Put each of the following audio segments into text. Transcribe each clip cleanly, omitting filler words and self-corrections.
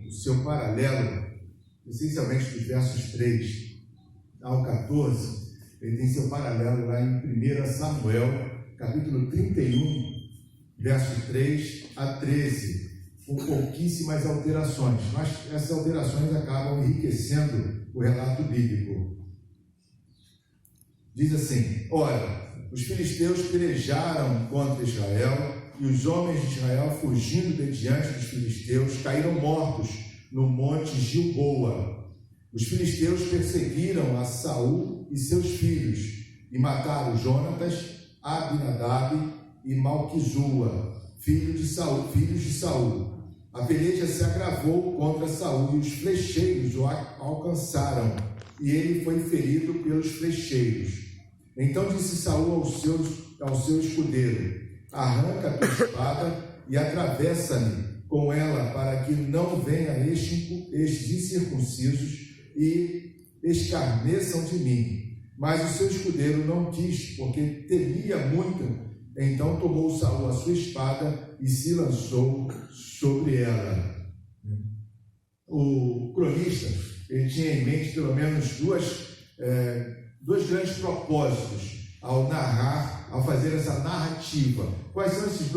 o seu paralelo, essencialmente dos versos 3 ao 14, ele tem seu paralelo lá em 1 Samuel, capítulo 31, versos 3 a 13, com pouquíssimas alterações, mas essas alterações acabam enriquecendo o relato bíblico. Diz assim: ora, os filisteus pelejaram contra Israel, e os homens de Israel, fugindo de diante dos filisteus, caíram mortos no monte Gilboa. Os filisteus perseguiram a Saul e seus filhos, e mataram Jonatas, Abinadab e Malquizua, filhos de Saul. A peleja se agravou contra Saul, e os flecheiros o alcançaram, e ele foi ferido pelos flecheiros. Então disse Saul ao seu escudeiro: arranca a tua espada e atravessa-me com ela, para que não venham estes incircuncisos e escarneçam de mim. Mas o seu escudeiro não quis, porque temia muito. Então tomou Saul a sua espada e se lançou sobre ela. O cronista, ele tinha em mente pelo menos dois grandes propósitos ao narrar, ao fazer essa narrativa. Quais são esses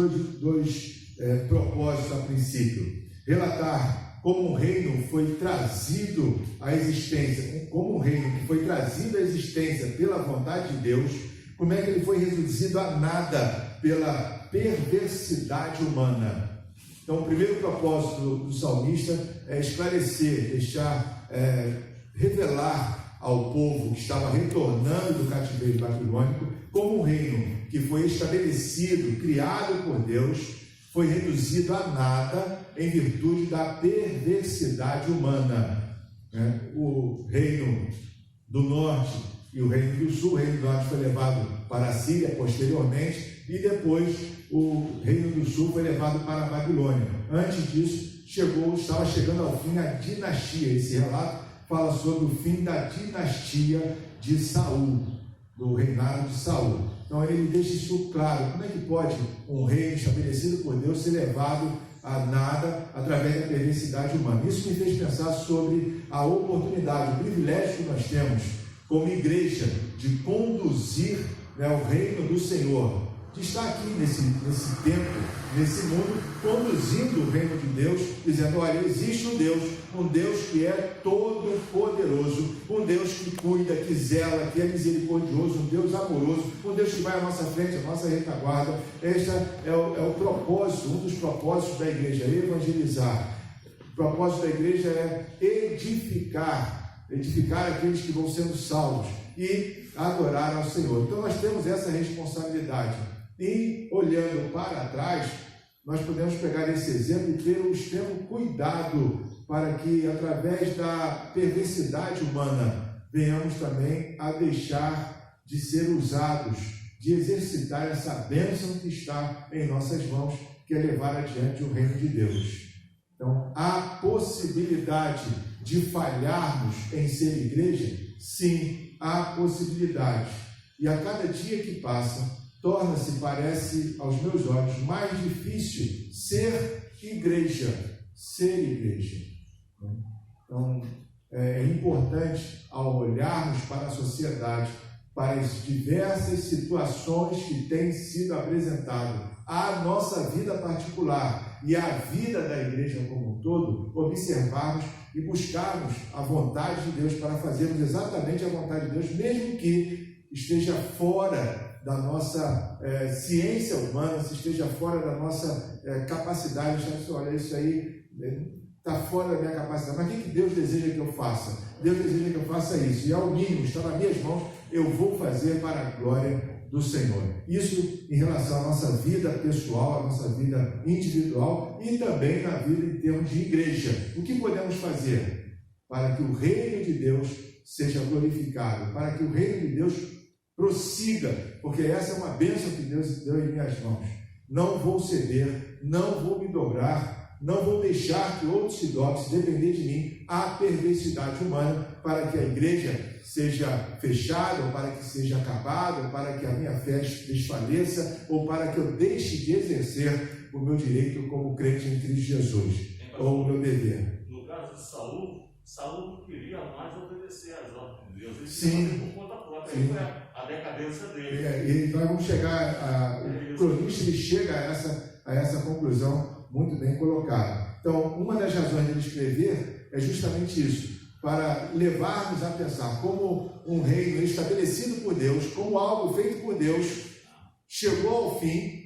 dois propósitos a princípio? Relatar como um reino foi trazido à existência, como um reino que foi trazido à existência pela vontade de Deus, como é que ele foi reduzido a nada pela perversidade humana. Então, o primeiro propósito do salmista é esclarecer, revelar ao povo que estava retornando do cativeiro babilônico como um reino que foi estabelecido, criado por Deus, foi reduzido a nada em virtude da perversidade humana. O reino do norte e o reino do sul, o reino do norte foi levado para a Síria posteriormente, e depois o reino do sul foi levado para a Babilônia. Antes disso, estava chegando ao fim a dinastia. Esse relato fala sobre o fim da dinastia de Saul, do reinado de Saul. Então ele deixa isso claro. Como é que pode um reino estabelecido por Deus ser levado a nada através da perversidade humana? Isso me fez pensar sobre a oportunidade, o privilégio que nós temos como igreja de conduzir o reino do Senhor, de estar aqui nesse tempo, nesse mundo, conduzindo o reino de Deus, dizendo: olha, existe um Deus que é todo poderoso, um Deus que cuida, que zela, que é misericordioso, um Deus amoroso, um Deus que vai à nossa frente, à nossa retaguarda. Este é o propósito, um dos propósitos da igreja, evangelizar. O propósito da igreja é edificar aqueles que vão sendo salvos e adorar ao Senhor. Então nós temos essa responsabilidade. E olhando para trás, nós podemos pegar esse exemplo e ter um extremo cuidado para que, através da perversidade humana, venhamos também a deixar de ser usados, de exercitar essa bênção que está em nossas mãos, que é levar adiante o reino de Deus. Então, há possibilidade de falharmos em ser igreja? Sim, há possibilidade. E a cada dia que passa, torna-se, parece aos meus olhos, mais difícil ser igreja. Então, é importante, ao olharmos para a sociedade, para as diversas situações que têm sido apresentadas à nossa vida particular e à vida da igreja como um todo, observarmos e buscarmos a vontade de Deus para fazermos exatamente a vontade de Deus, mesmo que esteja fora da nossa ciência humana, se esteja fora da nossa capacidade. Olha, isso aí está fora da minha capacidade. Mas o que Deus deseja que eu faça? Deus deseja que eu faça isso, e ao mínimo, está nas minhas mãos, eu vou fazer para a glória do Senhor. Isso em relação à nossa vida pessoal, à nossa vida individual e também na vida em termos de igreja. O que podemos fazer para que o reino de Deus seja glorificado, para que o reino de Deus prossiga, porque essa é uma bênção que Deus deu em minhas mãos. Não vou ceder, não vou me dobrar, não vou deixar que outros se dobrem, se depender de mim, a perversidade humana, para que a igreja seja fechada, ou para que seja acabada, ou para que a minha fé desfaleça, ou para que eu deixe de exercer o meu direito como crente em Cristo Jesus, ou o meu dever. No de Saul, Saul não queria mais obedecer às ordens de Deus. Ele Sim. queria por conta própria. Aí foi a decadência dele. E nós vamos chegar, o cronista ele chega a essa conclusão muito bem colocada. Então, uma das razões de ele escrever é justamente isso, para levar-nos a pensar como um reino estabelecido por Deus, como algo feito por Deus, chegou ao fim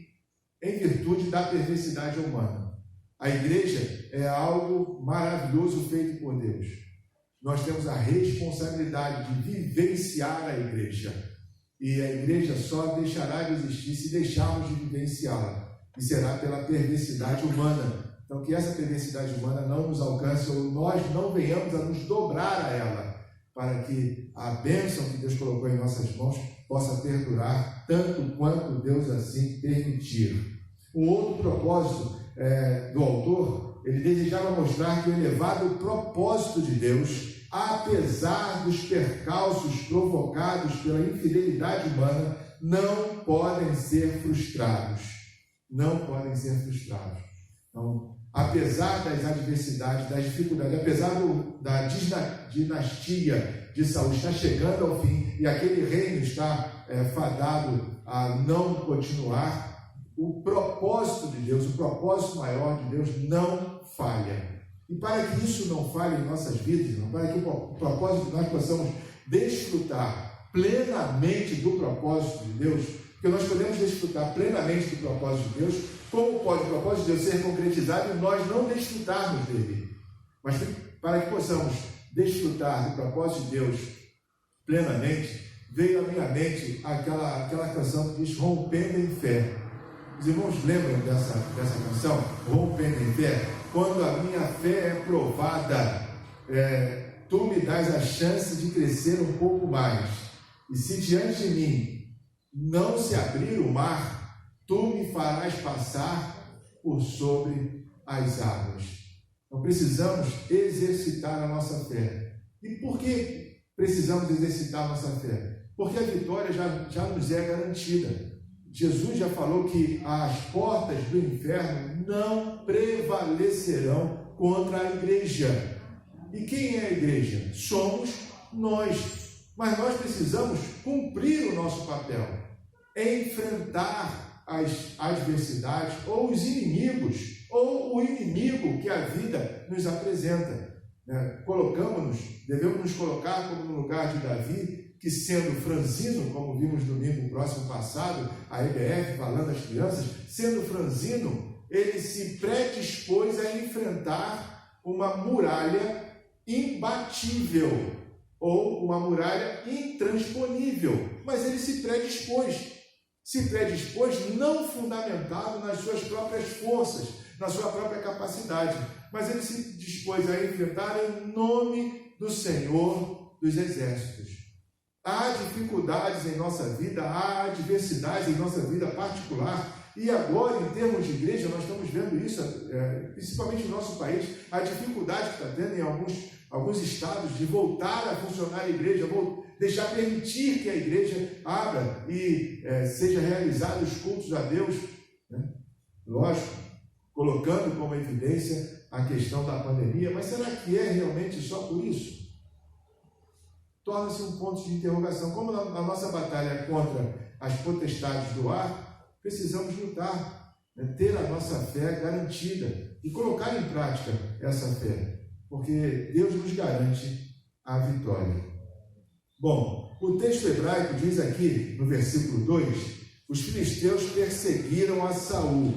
em virtude da perversidade humana. A igreja é algo maravilhoso feito por Deus. Nós temos a responsabilidade de vivenciar a igreja. E a igreja só deixará de existir se deixarmos de vivenciá-la. E será pela perversidade humana. Então, que essa perversidade humana não nos alcance ou nós não venhamos a nos dobrar a ela, para que a bênção que Deus colocou em nossas mãos possa perdurar tanto quanto Deus assim permitir. Um outro propósito do autor, ele desejava mostrar que o elevado propósito de Deus, apesar dos percalços provocados pela infidelidade humana, não podem ser frustrados. Não podem ser frustrados. Então, apesar das adversidades, das dificuldades, apesar da dinastia de Saul estar chegando ao fim e aquele reino está fadado a não continuar, o propósito de Deus, o propósito maior de Deus não falha. E para que isso não falhe em nossas vidas, para que o propósito de nós possamos desfrutar plenamente do propósito de Deus, porque nós podemos desfrutar plenamente do propósito de Deus, como pode o propósito de Deus ser concretizado e nós não desfrutarmos dele? Mas para que possamos desfrutar do propósito de Deus plenamente, veio à minha mente aquela canção que diz Rompendo em Fé. Os irmãos lembram dessa canção? Rompendo em Fé? Quando a minha fé é provada, tu me dás a chance de crescer um pouco mais. E se diante de mim não se abrir o mar, tu me farás passar por sobre as águas. Então precisamos exercitar a nossa fé. E por que precisamos exercitar a nossa fé? Porque a vitória já nos é garantida. Jesus já falou que as portas do inferno não prevalecerão contra a igreja. E quem é a igreja? Somos nós. Mas nós precisamos cumprir o nosso papel, enfrentar as adversidades ou os inimigos, ou o inimigo que a vida nos apresenta. Devemos nos colocar como no lugar de Davi, que sendo franzino, como vimos no domingo próximo passado, a EBF falando às crianças, sendo franzino, ele se predispôs a enfrentar uma muralha imbatível, ou uma muralha intransponível, mas ele se predispôs não fundamentado nas suas próprias forças, na sua própria capacidade, mas ele se dispôs a enfrentar em nome do Senhor dos Exércitos. Há dificuldades em nossa vida, há adversidades em nossa vida particular, e agora, em termos de igreja, nós estamos vendo isso, principalmente no nosso país, a dificuldade que está tendo em alguns estados de voltar a funcionar a igreja, permitir que a igreja abra e seja realizados os cultos a Deus, né? Lógico, colocando como evidência a questão da pandemia, mas será que é realmente só por isso? Torna-se um ponto de interrogação. Como na nossa batalha contra as potestades do ar, precisamos lutar, ter a nossa fé garantida e colocar em prática essa fé, porque Deus nos garante a vitória. Bom, o texto hebraico diz aqui, no versículo 2, os filisteus perseguiram a Saul.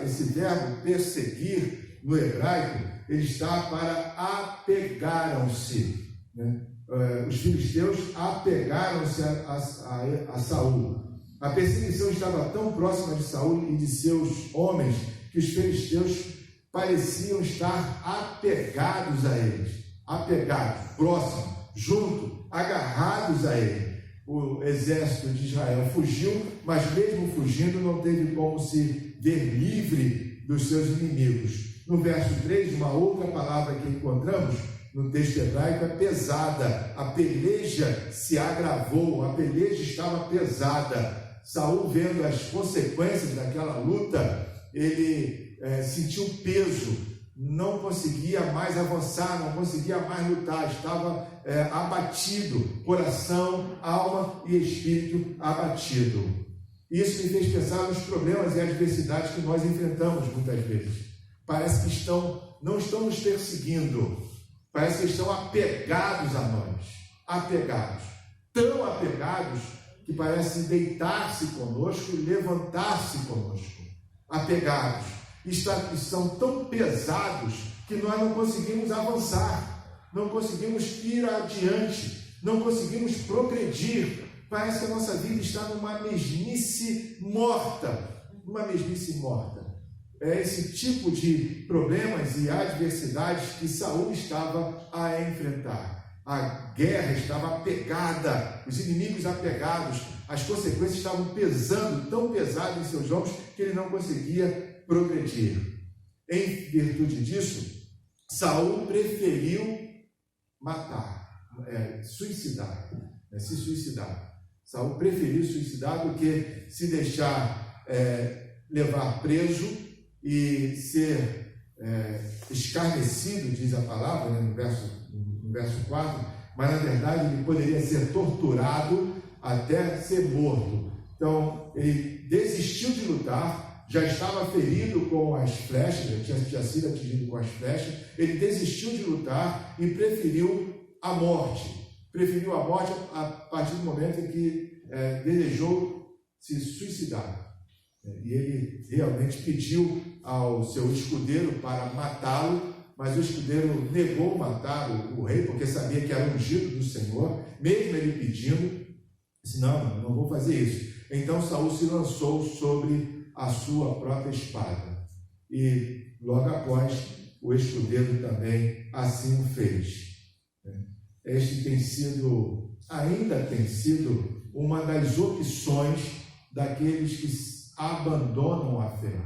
Esse verbo perseguir, no hebraico, ele está para apegaram-se, né? Os filisteus apegaram-se a Saul. A perseguição estava tão próxima de Saul e de seus homens que os filisteus pareciam estar apegados a eles, próximos, junto, agarrados a ele. O exército de Israel fugiu, mas mesmo fugindo não teve como se ver livre dos seus inimigos. No verso 3, uma outra palavra que encontramos no texto hebraico é pesada. A peleja se agravou, a peleja estava pesada. Saul, vendo as consequências daquela luta, ele sentiu peso não conseguia mais avançar, não conseguia mais lutar, estava abatido, coração, alma e espírito abatido. Isso me fez pensar nos problemas e adversidades que nós enfrentamos muitas vezes. Parece que não estão nos perseguindo, parece que estão apegados a nós, tão apegados que parece deitar-se conosco e levantar-se conosco, apegados, estão tão pesados que nós não conseguimos avançar, não conseguimos ir adiante, não conseguimos progredir. Parece que a nossa vida está numa mesmice morta, É esse tipo de problemas e adversidades que Saul estava a enfrentar. A guerra estava apegada, os inimigos apegados, as consequências estavam pesando, tão pesado em seus ombros, que ele não conseguia progredir. Em virtude disso, Saul preferiu se suicidar. Saul preferiu suicidar do que se deixar levar preso e ser escarnecido, diz a palavra, né, no verso 4, mas na verdade ele poderia ser torturado até ser morto. Então ele desistiu de lutar, já estava ferido com as flechas, já tinha sido atingido com as flechas, ele desistiu de lutar e preferiu a morte a partir do momento em que desejou se suicidar. E ele realmente pediu ao seu escudeiro para matá-lo, mas o escudeiro negou matar o rei, porque sabia que era ungido do Senhor, mesmo ele pedindo, disse, não vou fazer isso. Então Saul se lançou sobre a sua própria espada, e logo após o escudeiro também assim o fez. Ainda tem sido uma das opções daqueles que abandonam a fé.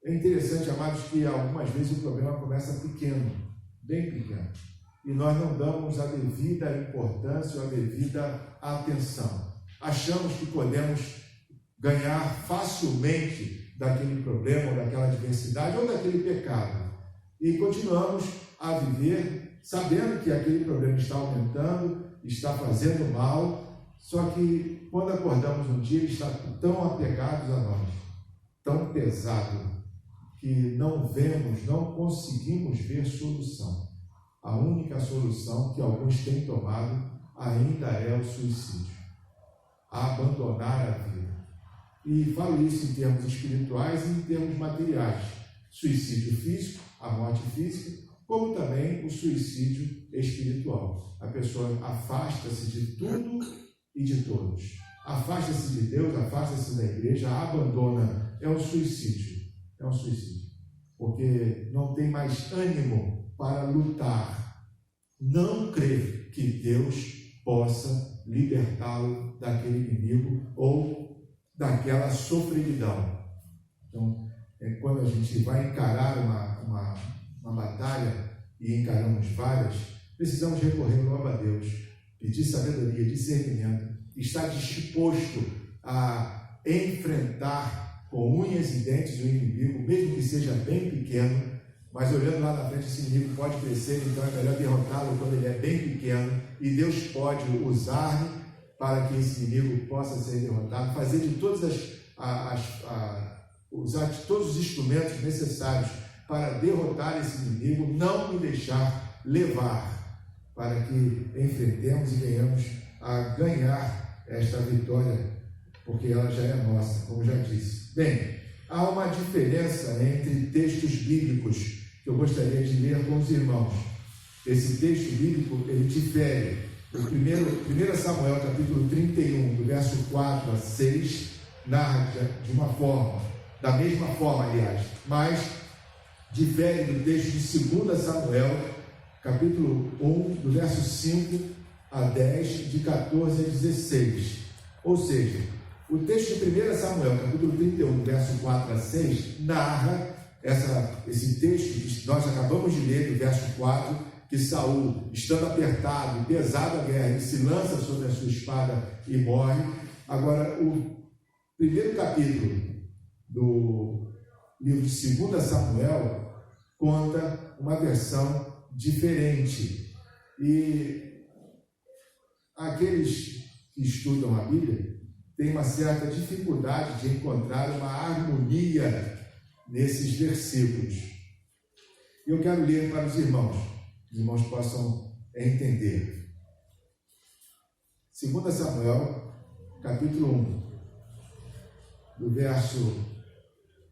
É interessante, amados, que algumas vezes o problema começa pequeno, bem pequeno, e nós não damos a devida importância ou a devida atenção. Achamos que podemos ganhar facilmente daquele problema, ou daquela adversidade, ou daquele pecado, e continuamos a viver sabendo que aquele problema está aumentando, está fazendo mal, só que quando acordamos um dia ele está tão apegado a nós, tão pesado, que não conseguimos ver solução. A única solução que alguns têm tomado ainda é o suicídio, abandonar a vida. E falo isso em termos espirituais e em termos materiais. Suicídio físico, a morte física, como também o suicídio espiritual. A pessoa afasta-se de tudo e de todos. Afasta-se de Deus, afasta-se da igreja, abandona. É um suicídio. Porque não tem mais ânimo para lutar. Não crê que Deus possa libertá-lo daquele inimigo ou daquela sofreguidão. Então, quando a gente vai encarar uma batalha, e encaramos várias, precisamos recorrer logo a Deus, pedir sabedoria, discernimento, estar disposto a enfrentar com unhas e dentes o inimigo, mesmo que seja bem pequeno, mas olhando lá na frente, esse inimigo pode crescer, então é melhor derrotá-lo quando ele é bem pequeno, e Deus pode usar-me para que esse inimigo possa ser derrotado, fazer de usar de todos os instrumentos necessários para derrotar esse inimigo, não me deixar levar, para que enfrentemos e venhamos a ganhar esta vitória, porque ela já é nossa, como já disse. Bem, há uma diferença entre textos bíblicos que eu gostaria de ler com os irmãos. Esse texto bíblico, ele difere. O 1 Samuel, capítulo 31, do verso 4 a 6, narra da mesma forma, aliás, mas difere do texto de 2 Samuel, capítulo 1, do verso 5 a 10, de 14 a 16. Ou seja, o texto de 1 Samuel, capítulo 31, verso 4 a 6, narra esse texto que nós acabamos de ler, do verso 4, que Saul, estando apertado, pesado a guerra, ele se lança sobre a sua espada e morre. Agora, o primeiro capítulo do livro de 2 Samuel conta uma versão diferente. E aqueles que estudam a Bíblia têm uma certa dificuldade de encontrar uma harmonia nesses versículos. E eu quero ler para os irmãos possam entender. 2 Samuel, capítulo 1, do verso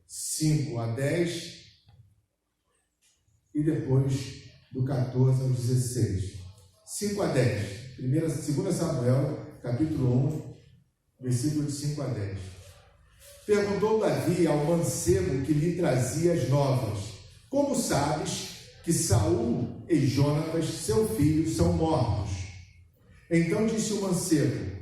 5 a 10, e depois do 14 ao 16. 5 a 10. 2 Samuel, capítulo 1, versículo de 5 a 10. Perguntou Davi ao mancebo que lhe trazia as novas: como sabes que Saul e Jonatas, seu filho, são mortos? Então disse o mancebo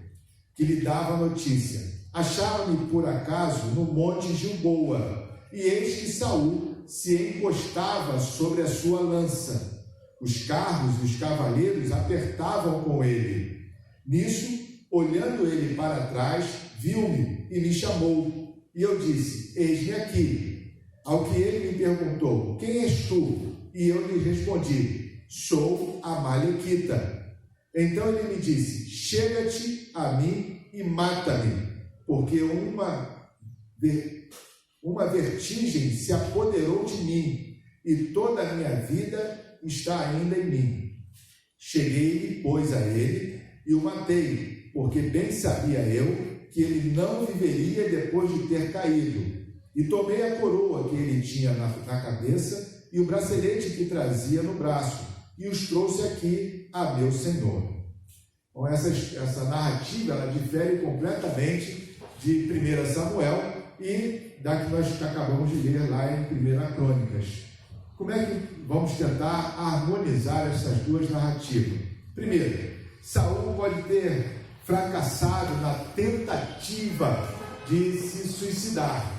que lhe dava a notícia: acharam-me por acaso no monte Gilboa, e eis que Saul se encostava sobre a sua lança. Os carros e os cavaleiros apertavam com ele. Nisso, olhando ele para trás, viu-me e me chamou. E eu disse: eis-me aqui. Ao que ele me perguntou: quem és tu? E eu lhe respondi: sou Amalequita. Então ele me disse: chega-te a mim e mata-me, porque uma vertigem se apoderou de mim, e toda a minha vida está ainda em mim. Cheguei-lhe, pois, a ele e o matei, porque bem sabia eu que ele não viveria depois de ter caído. E tomei a coroa que ele tinha na cabeça e o bracelete que trazia no braço, e os trouxe aqui a meu senhor. Então, essa narrativa, ela difere completamente de 1 Samuel e da que nós acabamos de ler lá em 1 Crônicas. Como é que vamos tentar harmonizar essas duas narrativas? Primeiro, Saul pode ter fracassado na tentativa de se suicidar.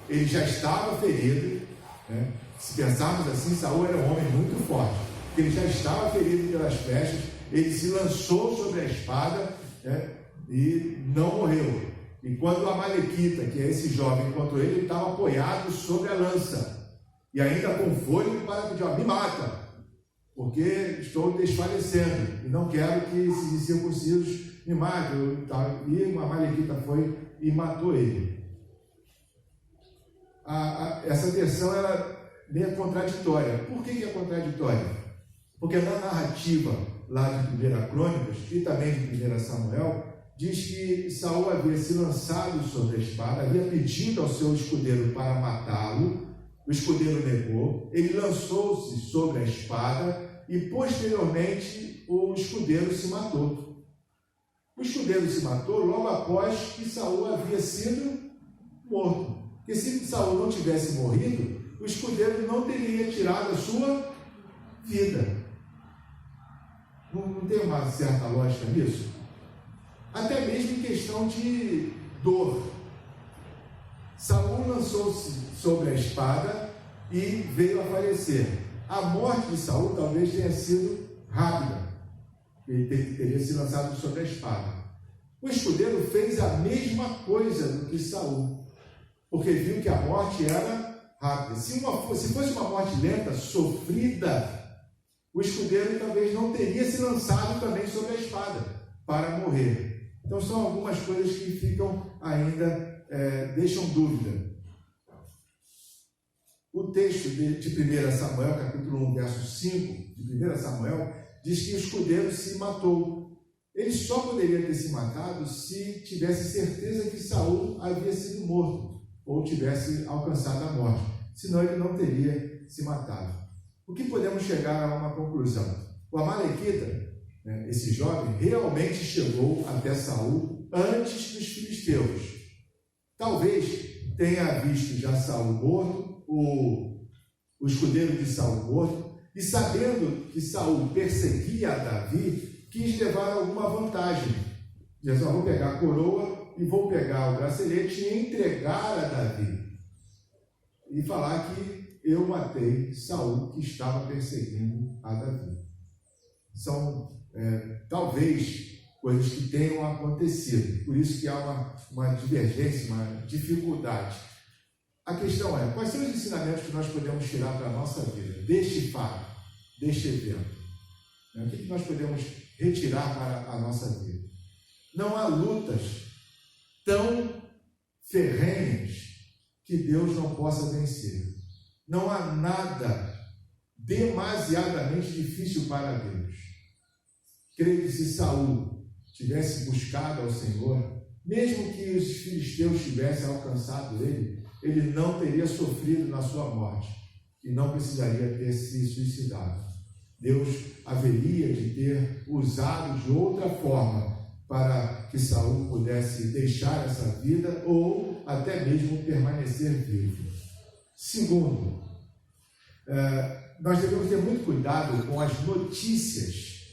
Ele já estava ferido, né? Se pensarmos assim, Saul era um homem muito forte, porque ele já estava ferido pelas flechas, ele se lançou sobre a espada, né? E não morreu. E quando o Amalequita, que é esse jovem, encontrou ele, ele estava apoiado sobre a lança, e ainda com fôlego para pedir: me mata, porque estou desfalecendo, e não quero que esses incircuncisos me matem. E o Amalequita foi e matou ele. Essa versão ela é contraditória. Por que é contraditória? Porque na narrativa lá de 1 Crônicas e também de 1 Samuel, diz que Saul havia se lançado sobre a espada, havia pedido ao seu escudeiro para matá-lo. O escudeiro negou, ele lançou-se sobre a espada e posteriormente o escudeiro se matou. O escudeiro se matou logo após que Saul havia sido morto. Porque se Saul não tivesse morrido, o escudeiro não teria tirado a sua vida. Não tem uma certa lógica nisso? Até mesmo em questão de dor. Saul lançou-se sobre a espada e veio a falecer. A morte de Saul talvez tenha sido rápida. Ele teria se lançado sobre a espada. O escudeiro fez a mesma coisa do que Saul, porque viu que a morte era rápida. Se fosse uma morte lenta, sofrida, o escudeiro talvez não teria se lançado também sobre a espada para morrer. Então são algumas coisas que ficam ainda, deixam dúvida. O texto de 1 Samuel, capítulo 1, verso 5, de 1 Samuel, diz que o escudeiro se matou. Ele só poderia ter se matado se tivesse certeza que Saul havia sido morto, ou tivesse alcançado a morte. Senão ele não teria se matado. O que podemos chegar a uma conclusão? O Amalequita, esse jovem, realmente chegou até Saul antes dos filisteus. Talvez tenha visto já Saul morto, o escudeiro de Saul morto, e sabendo que Saul perseguia a Davi, quis levar alguma vantagem. Diz: vou pegar a coroa e vou pegar o bracelete e entregar a Davi. E falar que eu matei Saul, que estava perseguindo a Davi. São talvez coisas que tenham acontecido. Por isso que há uma divergência, uma dificuldade. a questão é, quais são os ensinamentos que nós podemos tirar para a nossa vida, deste fato, deste evento? O que nós podemos retirar para a nossa vida? Não há lutas tão ferrenhas que Deus não possa vencer. Não há nada demasiadamente difícil para Deus. Creio que se Saul tivesse buscado ao Senhor, mesmo que os filisteus tivessem alcançado ele não teria sofrido na sua morte e não precisaria ter se suicidado. Deus haveria de ter usado de outra forma para que Saul pudesse deixar essa vida ou até mesmo permanecer vivo. Segundo, nós devemos ter muito cuidado com as notícias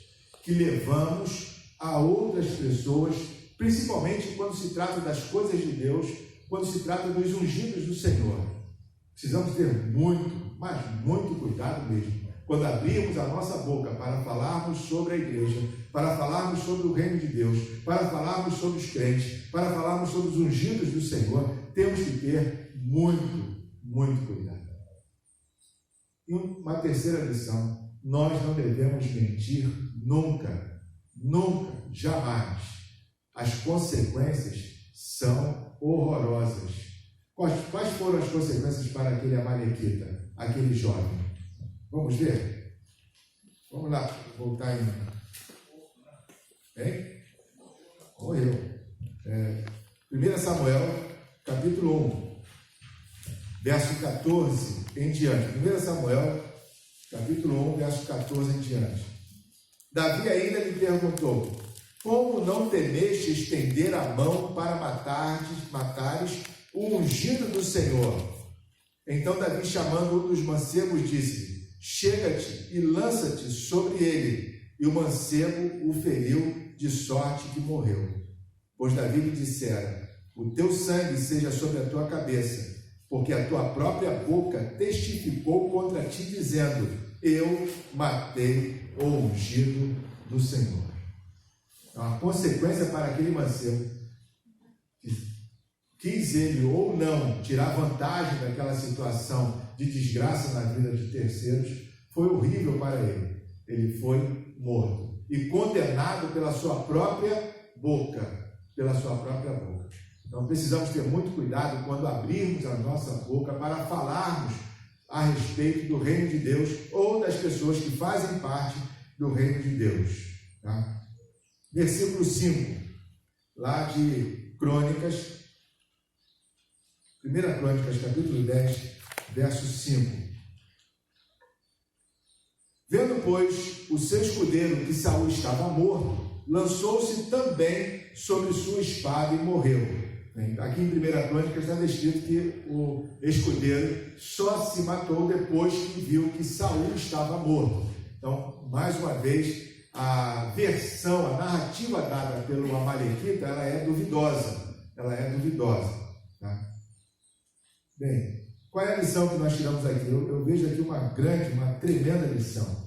que levamos a outras pessoas, principalmente quando se trata das coisas de Deus, quando se trata dos ungidos do Senhor. Precisamos ter muito, mas muito cuidado mesmo, quando abrirmos a nossa boca para falarmos sobre a igreja, para falarmos sobre o reino de Deus, para falarmos sobre os crentes, para falarmos sobre os ungidos do Senhor, temos que ter muito, muito cuidado. E uma terceira lição, nós não devemos mentir nunca, nunca, jamais. As consequências são horrorosas. Quais foram as consequências para aquele amalequita, aquele jovem? Vamos ver? Vamos lá, voltar em... Hein? Morreu. 1 Samuel, capítulo 1, verso 14 em diante. 1 Samuel, capítulo 1, verso 14 em diante. Davi ainda lhe perguntou: como não temeste estender a mão para matares o ungido do Senhor? Então Davi, chamando um dos mancebos, disse: chega-te e lança-te sobre ele. E o mancebo o feriu, de sorte que morreu. Pois Davi lhe dissera: o teu sangue seja sobre a tua cabeça, porque a tua própria boca testificou contra ti, dizendo: eu matei o ungido do Senhor. Então, a consequência para aquele mancebo, quis ele ou não tirar vantagem daquela situação de desgraça na vida de terceiros, foi horrível para ele. Ele foi morto e condenado pela sua própria boca, Então precisamos ter muito cuidado quando abrirmos a nossa boca para falarmos a respeito do reino de Deus ou das pessoas que fazem parte do reino de Deus. Tá? Versículo 5, lá de Crônicas, 1 Crônicas, capítulo 10, verso 5. Vendo, pois, o seu escudeiro que Saul estava morto, lançou-se também sobre sua espada e morreu. Aqui em 1 Crônicas está descrito que o escudeiro só se matou depois que viu que Saul estava morto. Então, mais uma vez, a versão, a narrativa dada pelo amalequita, ela é duvidosa. Tá? Bem, qual é a lição que nós tiramos aqui? Eu vejo aqui uma tremenda lição.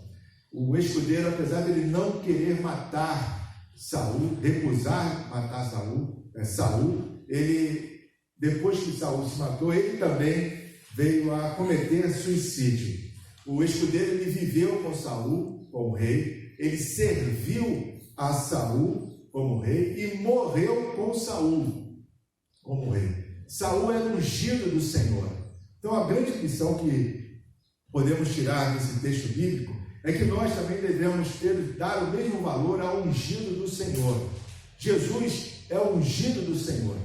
O escudeiro, apesar de ele não querer matar Saul, recusar matar Saul, ele, depois que Saul se matou, ele também veio a cometer suicídio. O escudeiro, ele viveu com Saul como rei, ele serviu a Saul como rei e morreu com Saul como rei. Saul era ungido do Senhor. Então, a grande lição que podemos tirar desse texto bíblico é que nós também devemos dar o mesmo valor ao ungido do Senhor. Jesus é o ungido do Senhor.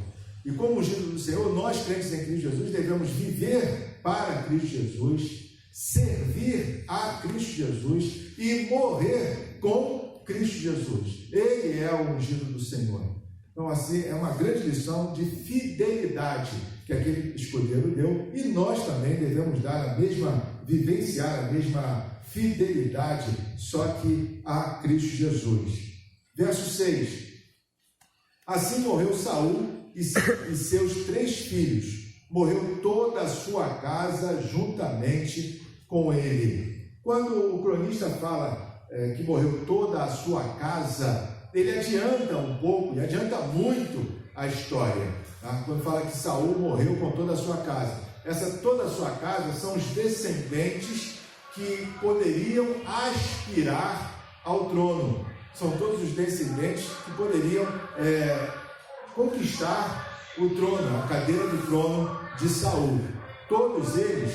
E como ungido do Senhor, nós, crentes em Cristo Jesus, devemos viver para Cristo Jesus, servir a Cristo Jesus e morrer com Cristo Jesus. Ele é o ungido do Senhor. Então, assim, é uma grande lição de fidelidade que aquele escudeiro deu, e nós também devemos dar vivenciar a mesma fidelidade, só que a Cristo Jesus. Verso 6. Assim morreu Saul e seus 3 filhos. Morreu toda a sua casa juntamente com ele. Quando o cronista fala que morreu toda a sua casa, ele adianta um pouco, e adianta muito a história. Tá? Quando fala que Saul morreu com toda a sua casa. toda a sua casa são os descendentes que poderiam aspirar ao trono. São todos os descendentes que poderiam conquistar o trono, a cadeira do trono de Saul. Todos eles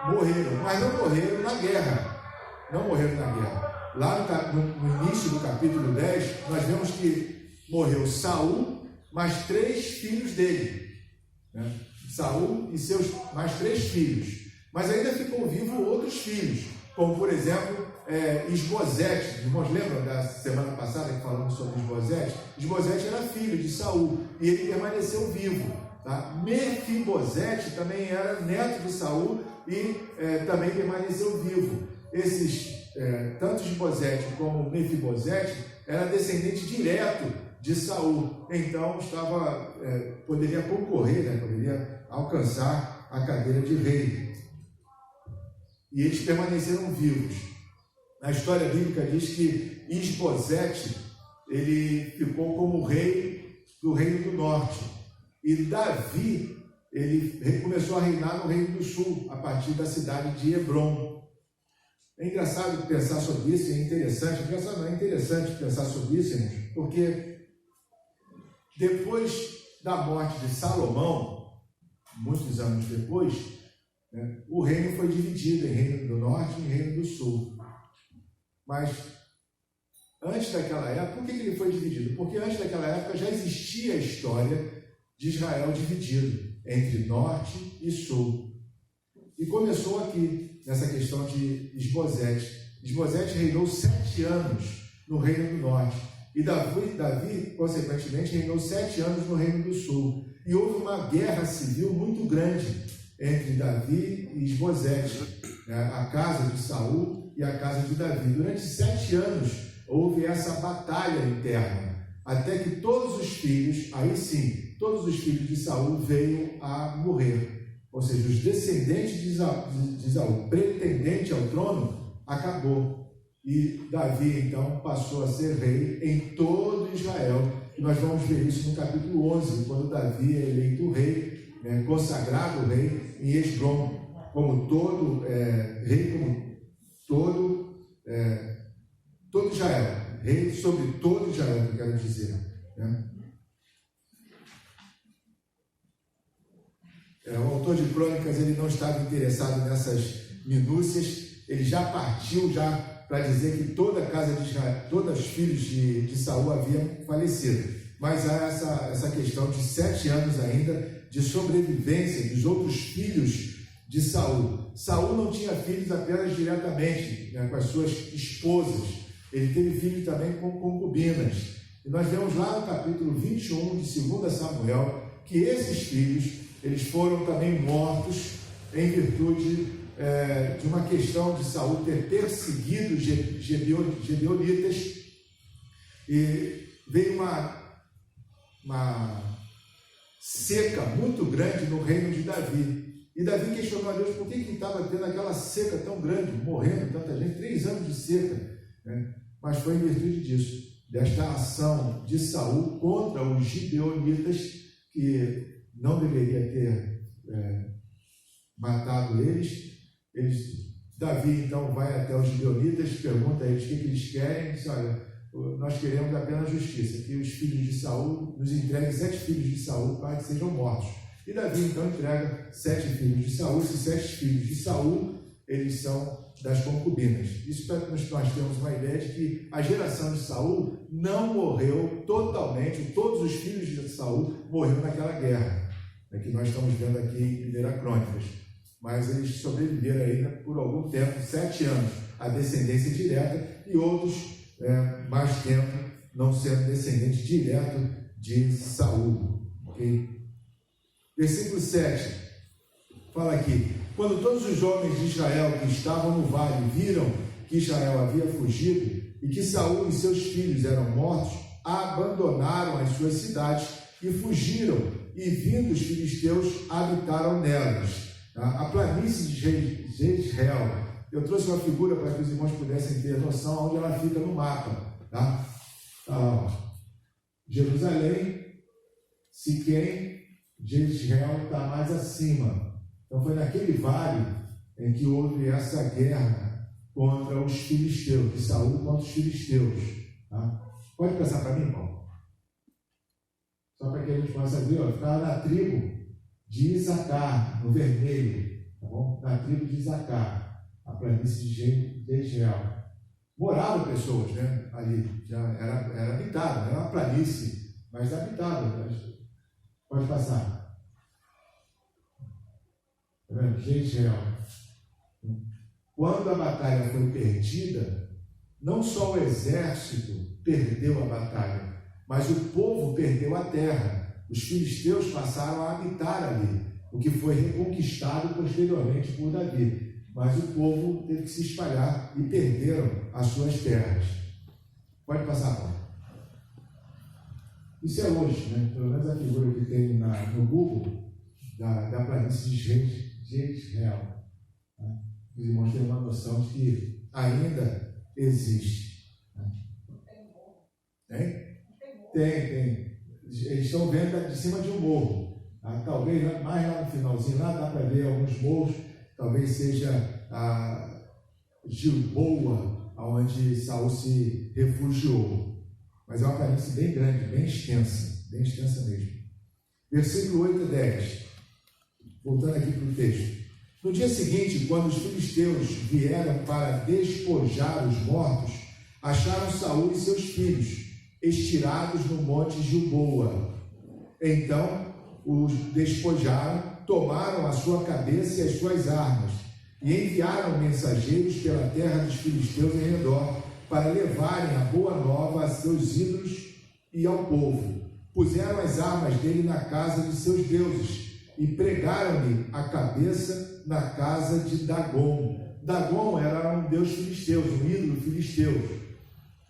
morreram, mas não morreram na guerra. Não morreram na guerra. Lá no início do capítulo 10, nós vemos que morreu Saul, mais 3 filhos dele. Saul e seus mais 3 filhos. Mas ainda ficou vivo outros filhos, como por exemplo Isbosete. Os irmãos lembram da semana passada que falamos sobre Isbosete? Isbosete era filho de Saul e ele permaneceu vivo. Tá? Mefibosete também era neto de Saul e também permaneceu vivo. Tanto Isbosete como Mefibosete era descendente direto de Saul, então poderia concorrer, poderia alcançar a cadeira de rei. E eles permaneceram vivos. A história bíblica diz que Isbosete ele ficou como rei do reino do norte, e Davi ele começou a reinar no reino do sul, a partir da cidade de Hebrom. É engraçado pensar sobre isso, é interessante pensar sobre isso, irmãos, porque depois da morte de Salomão, muitos anos depois, o reino foi dividido em reino do norte e reino do sul. Mas antes daquela época, por que ele foi dividido? Porque antes daquela época já existia a história de Israel dividido entre norte e sul. E começou aqui, nessa questão de Isbosete. Isbosete reinou 7 anos no reino do norte. E Davi, consequentemente, reinou 7 anos no reino do sul. E houve uma guerra civil muito grande entre Davi e Isbosete, a casa de Saul e a casa de Davi. Durante 7 anos houve essa batalha interna, até que todos os filhos, aí sim, todos os filhos de Saul veio a morrer. Ou seja, os descendentes de Saul, pretendente ao trono, acabou. E Davi, então, passou a ser rei em todo Israel. E nós vamos ver isso no capítulo 11, quando Davi é eleito rei, consagrado rei em Esbrom, como todo rei, como todo Israel, rei sobre todo Israel, que eu quero dizer. O autor de Crônicas ele não estava interessado nessas minúcias, ele já partiu para dizer que toda a casa de Israel, todos os filhos de Saul haviam falecido. Mas há essa questão de 7 anos ainda de sobrevivência dos outros filhos de Saul. Saul não tinha filhos apenas diretamente com as suas esposas, ele teve filhos também com concubinas. E nós vemos lá no capítulo 21 de 2 Samuel que esses filhos eles foram também mortos em virtude de uma questão de Saul ter perseguido os Gebeonitas, e veio uma seca muito grande no reino de Davi. E Davi questionou a Deus por que estava tendo aquela seca tão grande, morrendo tanta gente, 3 anos de seca, Mas foi em virtude disso, desta ação de Saul contra os Gibeonitas, que não deveria ter matado eles. Davi então vai até os Gibeonitas, pergunta a eles o que eles querem, diz: olha, nós queremos apenas justiça, que os filhos de Saul nos entreguem 7 filhos de Saul para que sejam mortos. E Davi então entrega 7 filhos de Saul. Esses 7 filhos de Saul, eles são das concubinas. Isso para que nós temos uma ideia de que a geração de Saul não morreu totalmente, todos os filhos de Saul morreram naquela guerra, que nós estamos vendo aqui em 1 Crônicas. Mas eles sobreviveram ainda por algum tempo, 7 anos, a descendência direta, e outros mais tempo não sendo descendente direto de Saul. Okay? Versículo 7 fala aqui: quando todos os homens de Israel que estavam no vale viram que Israel havia fugido e que Saul e seus filhos eram mortos, abandonaram as suas cidades e fugiram, e vindo os filisteus habitaram nelas. A planície de Israel, eu trouxe uma figura para que os irmãos pudessem ter noção onde ela fica no mapa. Jerusalém, Siquém, de Israel está mais acima, Então foi naquele vale em que houve essa guerra contra os filisteus, de Saul contra os filisteus. Tá? Pode passar para mim, Paulo? Só para que a gente possa ver, ficava na tribo de Isacar, no vermelho, tá bom? Na tribo de Isacar, a planície de Jezreel. Moravam pessoas, né? Ali, já era habitado, era uma planície, mas habitado. Pode passar. Tá vendo? Jezreel. Quando a batalha foi perdida, não só o exército perdeu a batalha, mas o povo perdeu a terra. Os filisteus passaram a habitar ali, o que foi reconquistado posteriormente por Davi. Mas o povo teve que se espalhar e perderam as suas terras. Pode passar, Paulo. Isso é hoje, né? Pelo menos a figura que tem no Google da planície de Jezreel. Que demonstra uma noção de que ainda existe. Tem. Eles estão vendo de cima de um morro. Talvez mais lá no finalzinho, lá dá para ver alguns morros. Talvez seja a Gilboa, onde Saul se refugiou. Mas é uma planície bem grande, bem extensa mesmo. Versículo 8 e 10. Voltando aqui para o texto. No dia seguinte, quando os filisteus vieram para despojar os mortos, acharam Saul e seus filhos estirados no monte Gilboa. Então os despojaram, tomaram a sua cabeça e as suas armas, e enviaram mensageiros pela terra dos filisteus em redor, para levarem a boa nova a seus ídolos e ao povo. Puseram as armas dele na casa de seus deuses, e pregaram-lhe a cabeça na casa de Dagon. Dagon era um deus filisteu, um ídolo filisteu.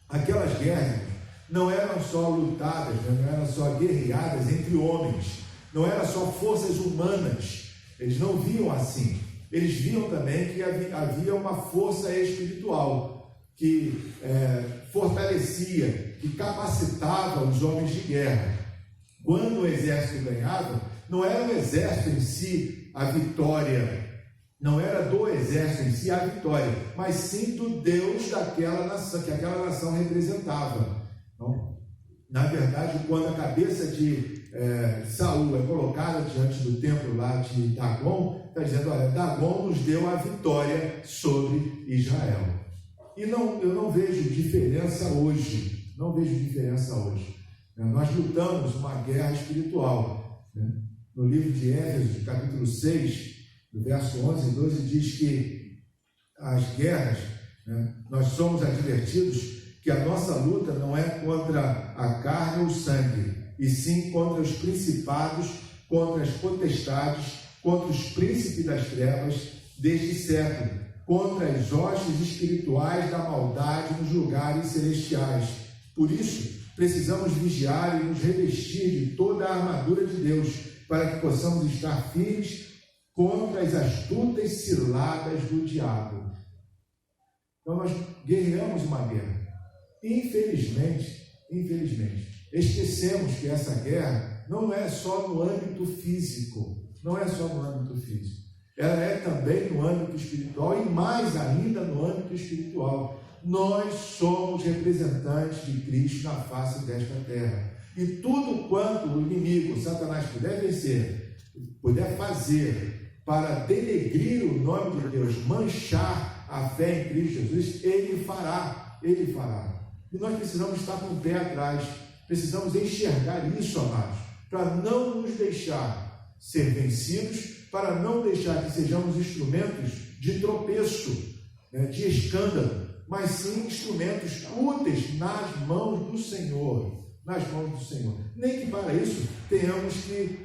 Aquelas guerras não eram só lutadas, não eram só guerreadas entre homens, não eram só forças humanas. Eles não viam assim. Eles viam também que havia uma força espiritual que fortalecia, que capacitava os homens de guerra. Quando o exército ganhava, não era o exército em si a vitória, não era do exército em si a vitória, mas sim do Deus daquela nação, que aquela nação representava. Então, na verdade, quando a cabeça de Saul é colocada diante do templo lá de Dagon, está dizendo, olha, Dagon nos deu a vitória sobre Israel. E eu não vejo diferença hoje, Nós lutamos uma guerra espiritual. No livro de Éfeso, capítulo 6, no verso 11 e 12, diz que as guerras, nós somos advertidos que a nossa luta não é contra a carne ou o sangue, e sim contra os principados, contra as potestades, contra os príncipes das trevas deste século, contra as hostes espirituais da maldade nos lugares celestiais. Por isso, precisamos vigiar e nos revestir de toda a armadura de Deus, para que possamos estar firmes contra as astutas ciladas do diabo. Então nós guerreamos uma guerra. Infelizmente, esquecemos que essa guerra não é só no âmbito físico, ela é também no âmbito espiritual e mais ainda no âmbito espiritual. Nós somos representantes de Cristo na face desta terra. E tudo quanto o inimigo, Satanás, puder fazer para denegrir o nome de Deus, manchar a fé em Cristo Jesus, ele fará. E nós precisamos estar com o pé atrás, precisamos enxergar isso, amados, para não nos deixar ser vencidos, para não deixar que sejamos instrumentos de tropeço, de escândalo, mas sim instrumentos úteis nas mãos do Senhor. Nem que para isso tenhamos que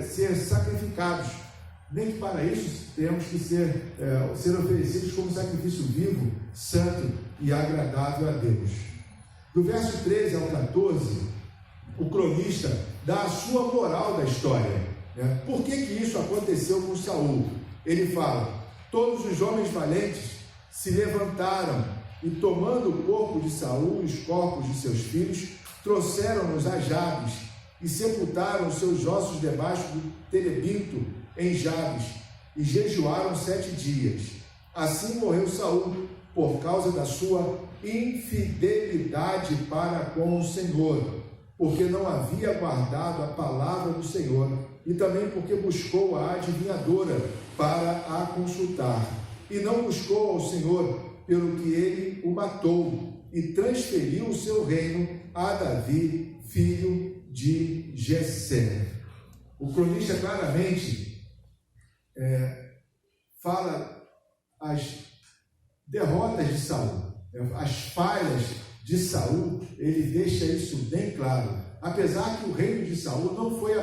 ser sacrificados, nem que para isso tenhamos que ser oferecidos como sacrifício vivo, santo e agradável a Deus. Do verso 13 ao 14, o cronista dá a sua moral da história. Por que isso aconteceu com Saul? Ele fala: todos os homens valentes se levantaram e, tomando o corpo de Saul e os corpos de seus filhos, trouxeram-nos a Jabes e sepultaram seus ossos debaixo do terebinto em Jabes. e jejuaram 7 dias. Assim morreu Saul por causa da sua infidelidade para com o Senhor, porque não havia guardado a palavra do Senhor, e também porque buscou a adivinhadora para a consultar, e não buscou ao Senhor, pelo que ele o matou, e transferiu o seu reino a Davi, filho de Jessé. O cronista claramente fala as derrotas de Saul, as falhas de Saul. Ele deixa isso bem claro. Apesar que o reino de Saul não foi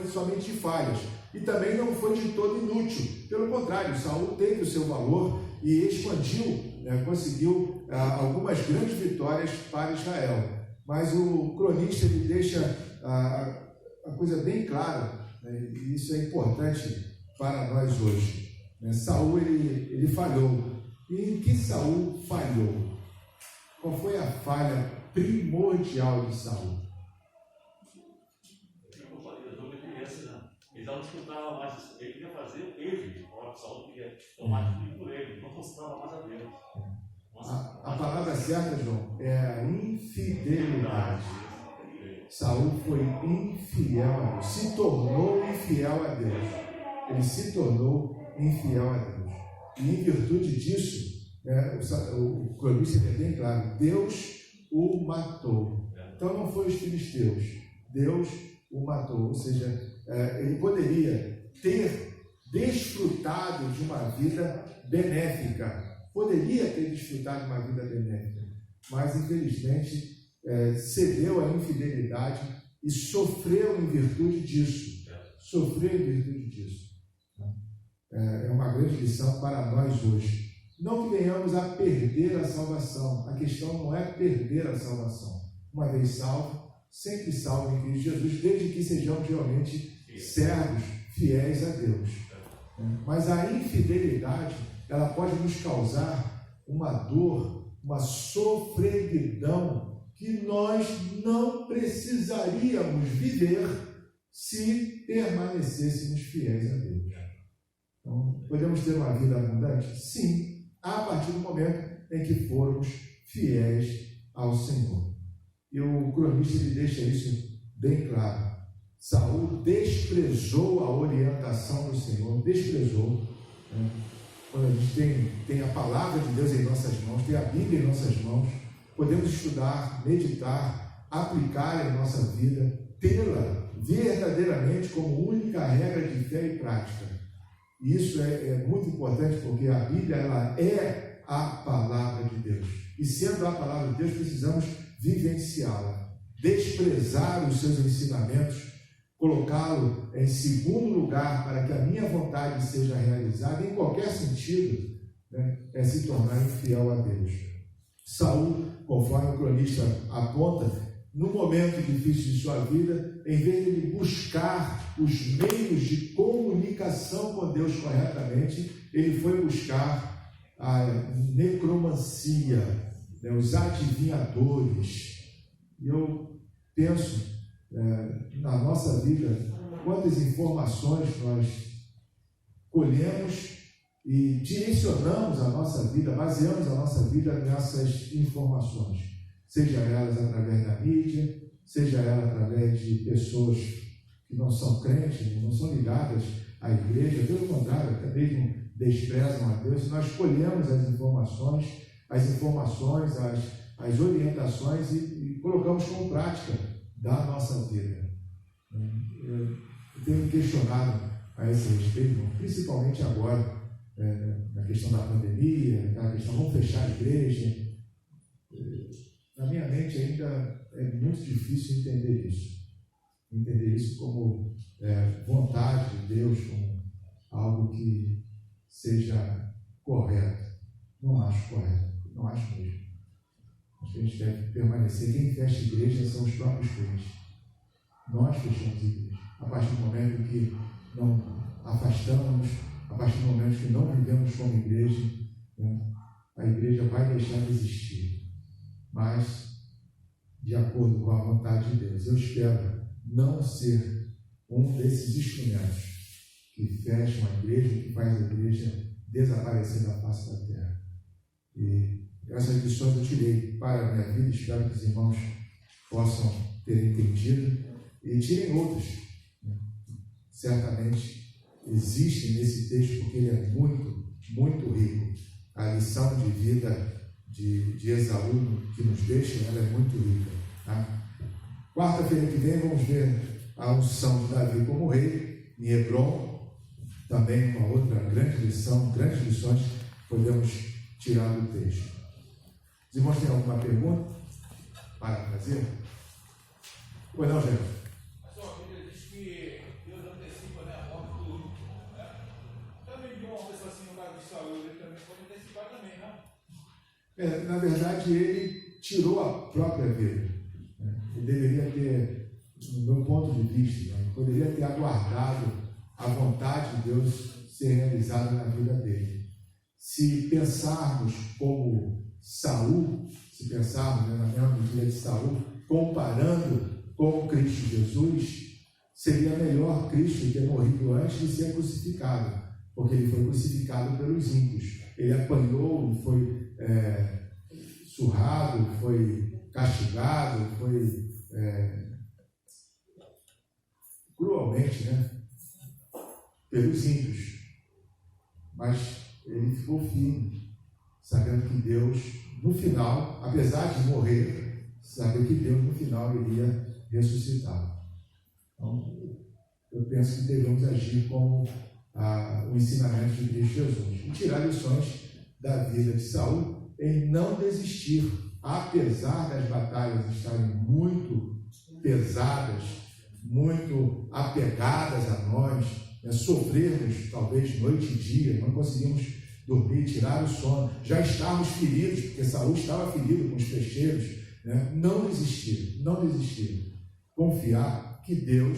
somente de falhas, e também não foi de todo inútil. Pelo contrário, Saul teve o seu valor e expandiu, conseguiu algumas grandes vitórias para Israel. Mas o cronista ele deixa a coisa bem clara, e isso é importante para nós hoje. Saul ele falhou. E em que Saul falhou? Qual foi a falha primordial de Saul? Ele já não escutava mais, ele queria fazer ele, o Saul queria tomar tudo por ele, não consultava mais a Deus. A palavra certa, João, é a infidelidade. Saul foi infiel a Deus, se tornou infiel a Deus. Ele se tornou infiel a Deus. E em virtude disso, o cronista é bem claro, Deus o matou. Então não foi os filisteus, Deus o matou. Ou seja, ele poderia ter desfrutado de uma vida benéfica, mas infelizmente cedeu à infidelidade e sofreu em virtude disso. É uma grande lição para nós hoje. Não que venhamos a perder a salvação. A questão não é perder a salvação. Uma vez salvo, sempre salvo em Cristo Jesus, desde que sejamos realmente servos fiéis a Deus. Mas a infidelidade, ela pode nos causar uma dor, uma sofreguidão que nós não precisaríamos viver se permanecêssemos fiéis a Deus. Então, podemos ter uma vida abundante? Sim, a partir do momento em que formos fiéis ao Senhor. E o cronista ele deixa isso bem claro. Saul desprezou a orientação do Senhor, desprezou. Quando a gente tem a palavra de Deus em nossas mãos, tem a Bíblia em nossas mãos, podemos estudar, meditar, aplicar em nossa vida, tê-la verdadeiramente como única regra de fé e prática. E isso é muito importante, porque a Bíblia ela é a palavra de Deus. E sendo a palavra de Deus, precisamos vivenciá-la, desprezar os seus ensinamentos, colocá-lo em segundo lugar para que a minha vontade seja realizada em qualquer sentido, é se tornar infiel a Deus. Saul, conforme o cronista aponta, no momento difícil de sua vida, em vez de ele buscar os meios de comunicação com Deus corretamente, ele foi buscar a necromancia, os adivinhadores. E eu penso na nossa vida, quantas informações nós colhemos e direcionamos a nossa vida, baseamos a nossa vida nessas informações. Seja elas através da mídia, seja ela através de pessoas que não são crentes, não são ligadas à igreja, pelo contrário, até mesmo desprezam a Deus. Nós escolhemos as informações, as orientações e colocamos como prática da nossa vida. Eu tenho me questionado a esse respeito, principalmente agora, na questão da pandemia, naquela questão, vamos fechar a igreja. Na minha mente ainda é muito difícil entender isso como vontade de Deus, como algo que seja correto. Não acho correto, não acho mesmo. Acho que a gente deve permanecer. Quem fecha igreja são os próprios crentes. Nós fechamos igreja. A partir do momento que não afastamos, a partir do momento que não vivemos como igreja, a igreja vai deixar de existir. Mas, de acordo com a vontade de Deus, eu espero não ser um desses instrumentos que fecham a igreja, que faz a igreja desaparecer da face da terra. E essas lições eu tirei para a minha vida, espero que os irmãos possam ter entendido e tirem outros. Certamente existem nesse texto, porque ele é muito, muito rico. A lição de vida de Esaú que nos deixa, ela é muito rica. Tá? Quarta-feira que vem vamos ver a unção de Davi como rei em Hebron, também uma outra grande lição, grandes lições podemos tirar do texto. Os irmãos têm alguma pergunta para fazer? Pois não, gente? A sua Bíblia diz que Deus antecipa, né, a morte do único. Né? Também de uma pessoa assim no caso de Saúl, ele também pode antecipar também, não? Na verdade, ele tirou a própria vida. Ele deveria ter, no meu ponto de vista, poderia ter aguardado a vontade de Deus ser realizada na vida dele. Se pensarmos como Saúl, se pensarmos na mesma medida de Saúl, comparando com Cristo Jesus, seria melhor Cristo ter morrido antes de ser crucificado, porque ele foi crucificado pelos ímpios. Ele apanhou, foi surrado, foi castigado, foi cruelmente, pelos ímpios. Mas ele ficou firme, sabendo que Deus, no final, apesar de morrer, sabia que Deus, no final, iria ressuscitar. Então, eu penso que devemos agir como o ensinamento de Cristo Jesus e tirar lições da vida de Saúl em não desistir, apesar das batalhas estarem muito pesadas, muito apegadas a nós, sofrermos talvez noite e dia, não conseguimos dormir, tirar o sono, já estávamos feridos, porque Saúl estava ferido com os flecheiros, não desistir, confiar que Deus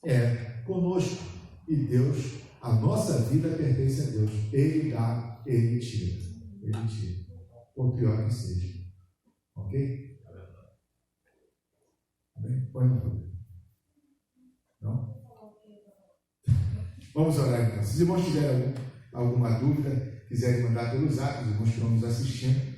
é conosco e Deus, a nossa vida pertence a Deus, Ele dá, Ele tira, por pior que seja. Ok? Amém? Põe na folha. Não? Vamos orar então. Se os irmãos tiverem alguma dúvida, quiserem mandar pelos atos, os irmãos que estão nos assistindo,